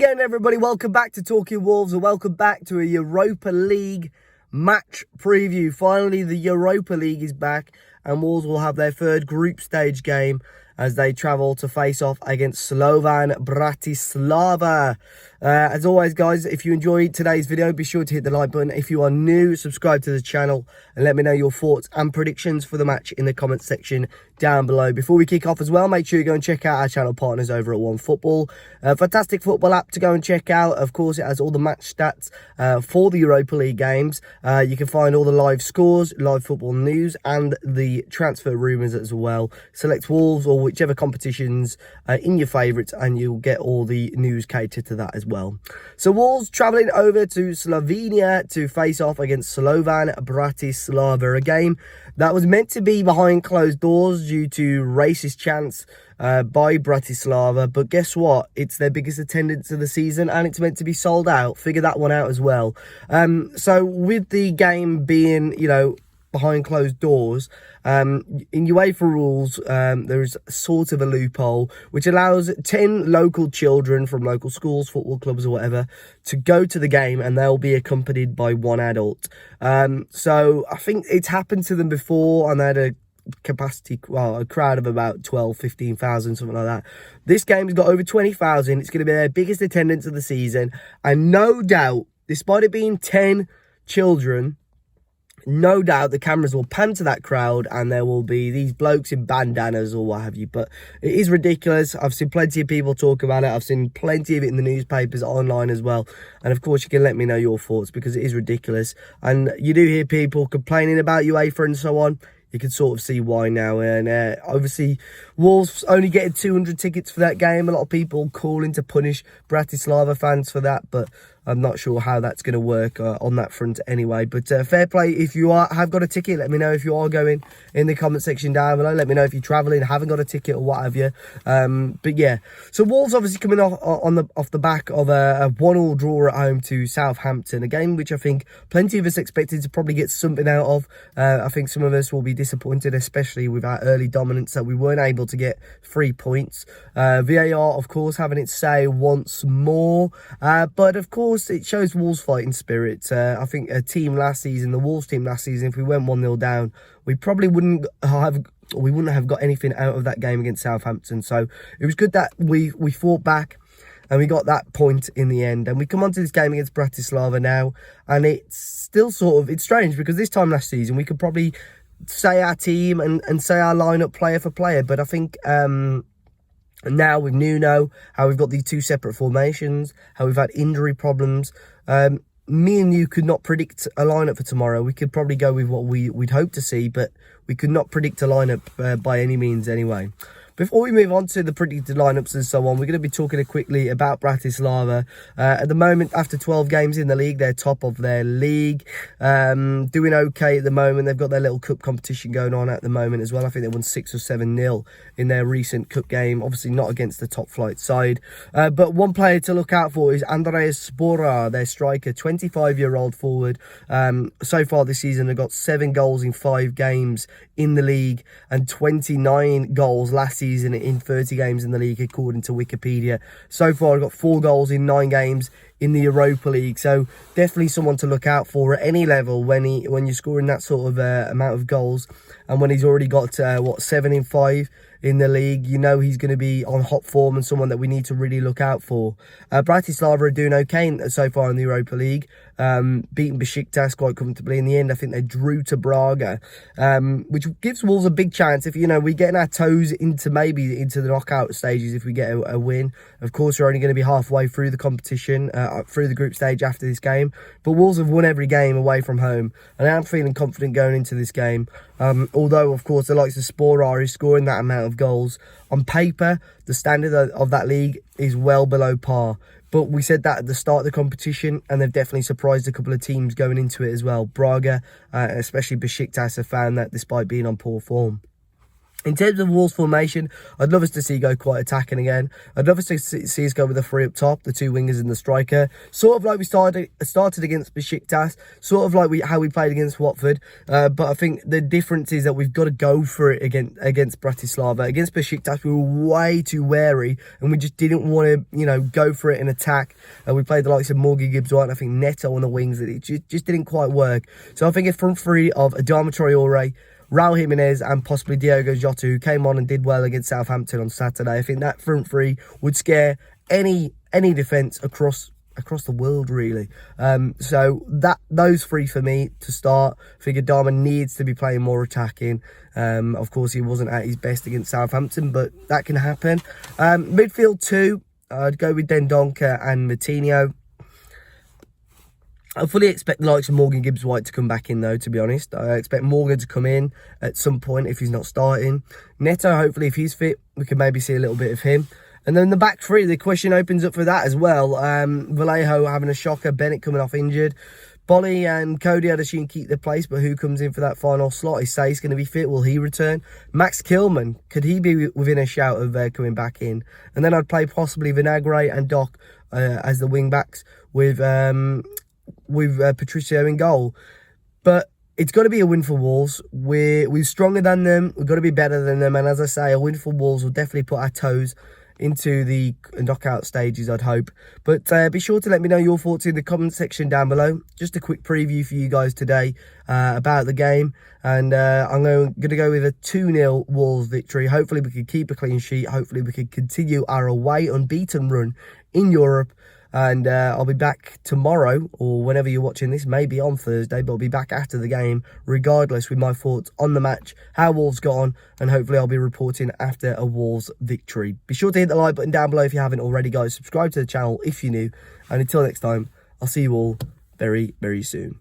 again, everybody. Welcome back to Talking Wolves, and welcome back to a Europa League match preview. Finally, the Europa League is back, and Wolves will have their third group stage game as they travel to face off against Slovan Bratislava. As always, guys, if you enjoyed today's video, be sure to hit the like button. If you are new, subscribe to the channel and let me know your thoughts and predictions for the match in the comment section down below. Before we kick off as well, make sure you go and check out our channel partners over at OneFootball. Fantastic football app to go and check out. Of course, it has all the match stats for the Europa League games. You can find all the live scores, live football news, and the transfer rumours as well. Select Wolves or whichever competitions in your favourites, and you'll get all the news catered to that as well. So Wolves travelling over to Slovenia to face off against Slovan Bratislava, a game that was meant to be behind closed doors due to racist chants by Bratislava, but guess what? It's their biggest attendance of the season, and it's meant to be sold out. Figure that one out as well. So with the game being, behind closed doors, in UEFA rules, there's sort of a loophole which allows 10 local children from local schools, football clubs or whatever to go to the game, and they'll be accompanied by one adult. So I think it's happened to them before, and they had a crowd of about 15,000, something like that. This game's got over 20,000. It's going to be their biggest attendance of the season, and no doubt, despite it being 10 children, no doubt the cameras will pan to that crowd and there will be these blokes in bandanas or what have you. But it is ridiculous. I've seen plenty of people talk about it. I've seen plenty of it in the newspapers, online as well. And of course, you can let me know your thoughts, because it is ridiculous. And you do hear people complaining about UEFA and so on. You can sort of see why now. And obviously, Wolves only getting 200 tickets for that game. A lot of people calling to punish Bratislava fans for that, but I'm not sure how that's going to work on that front anyway. But fair play. If you have got a ticket, let me know if you are going in the comment section down below. Let me know if you're travelling, haven't got a ticket or what have you. But yeah, so Wolves obviously coming off the back of a 1-1 draw at home to Southampton, a game which I think plenty of us expected to probably get something out of. I think some of us will be disappointed, especially with our early dominance, that we weren't able to get 3 points. VAR, of course, having its say once more. But of course, it shows Wolves' fighting spirit. I think the Wolves team last season, if we went 1-0 down, we probably wouldn't have got anything out of that game against Southampton. So it was good that we fought back and we got that point in the end. And we come on to this game against Bratislava now, and it's still it's strange, because this time last season we could probably say our team and say our lineup player for player, but I think now with Nuno, how we've got these two separate formations, how we've had injury problems, me and you could not predict a lineup for tomorrow. We could probably go with what we'd hope to see, but we could not predict a lineup by any means anyway. Before we move on to the predicted lineups and so on, we're going to be talking quickly about Bratislava. At the moment, after 12 games in the league, they're top of their league. Doing okay at the moment. They've got their little cup competition going on at the moment as well. I think they won 6 or 7-0 in their recent cup game. Obviously not against the top flight side. But one player to look out for is Andreas Spora, their striker, 25-year-old forward. So far this season, they've got 7 goals in 5 games in the league and 29 goals last season in 30 games in the league, according to Wikipedia. So far, I've got 4 goals in 9 games in the Europa League. So definitely someone to look out for at any level when you're scoring that sort of amount of goals, and when he's already got 7 in 5 in the league, he's going to be on hot form and someone that we need to really look out for. Bratislava are doing okay so far in the Europa League, beating Besiktas quite comfortably in the end. I think they drew to Braga, which gives Wolves a big chance if we're getting our toes into the knockout stages if we get a win. Of course, we're only going to be halfway through the competition, through the group stage after this game, but Wolves have won every game away from home, and I am feeling confident going into this game. Although, of course, the likes of Spora is scoring that amount of goals. On paper, the standard of that league is well below par. But we said that at the start of the competition, and they've definitely surprised a couple of teams going into it as well. Braga, especially Besiktas, have found that despite being on poor form. In terms of Wolves formation, I'd love us to see go quite attacking again. I'd love us to see us go with the three up top, the two wingers and the striker. Sort of like we started against Besiktas, sort of like how we played against Watford. But I think the difference is that we've got to go for it against Bratislava. Against Besiktas, we were way too wary and we just didn't want to, go for it and attack. We played the likes of Morgan Gibbs-White and I think Neto on the wings. It just didn't quite work. So I think a front three of Adama Traore, Raul Jimenez and possibly Diogo Jota, who came on and did well against Southampton on Saturday. I think that front three would scare any defence across the world, really. So those three for me to start. I think Adama needs to be playing more attacking. Of course, he wasn't at his best against Southampton, but that can happen. Midfield 2, I'd go with Dendoncker and Moutinho. I fully expect the likes of Morgan Gibbs-White to come back in, though, to be honest. I expect Morgan to come in at some point if he's not starting. Neto, hopefully, if he's fit, we can maybe see a little bit of him. And then the back three, the question opens up for that as well. Vallejo having a shocker, Bennett coming off injured. Bolly and Cody, I'd assume, keep their place, but who comes in for that final slot? Is Say's going to be fit? Will he return? Max Kilman, could he be within a shout of coming back in? And then I'd play possibly Vinagre and Doc as the wing-backs with Patricio in goal. But it's got to be a win for Wolves. We're stronger than them. We've got to be better than them. And as I say, a win for Wolves will definitely put our toes into the knockout stages, I'd hope. But be sure to let me know your thoughts in the comment section down below. Just a quick preview for you guys today about the game. And I'm going to go with a 2-0 Wolves victory. Hopefully we can keep a clean sheet. Hopefully we can continue our away unbeaten run in Europe. And I'll be back tomorrow, or whenever you're watching this, maybe on Thursday, but I'll be back after the game, regardless, with my thoughts on the match, how Wolves got on, and hopefully I'll be reporting after a Wolves victory. Be sure to hit the like button down below if you haven't already, guys. Subscribe to the channel if you're new. And until next time, I'll see you all very, very soon.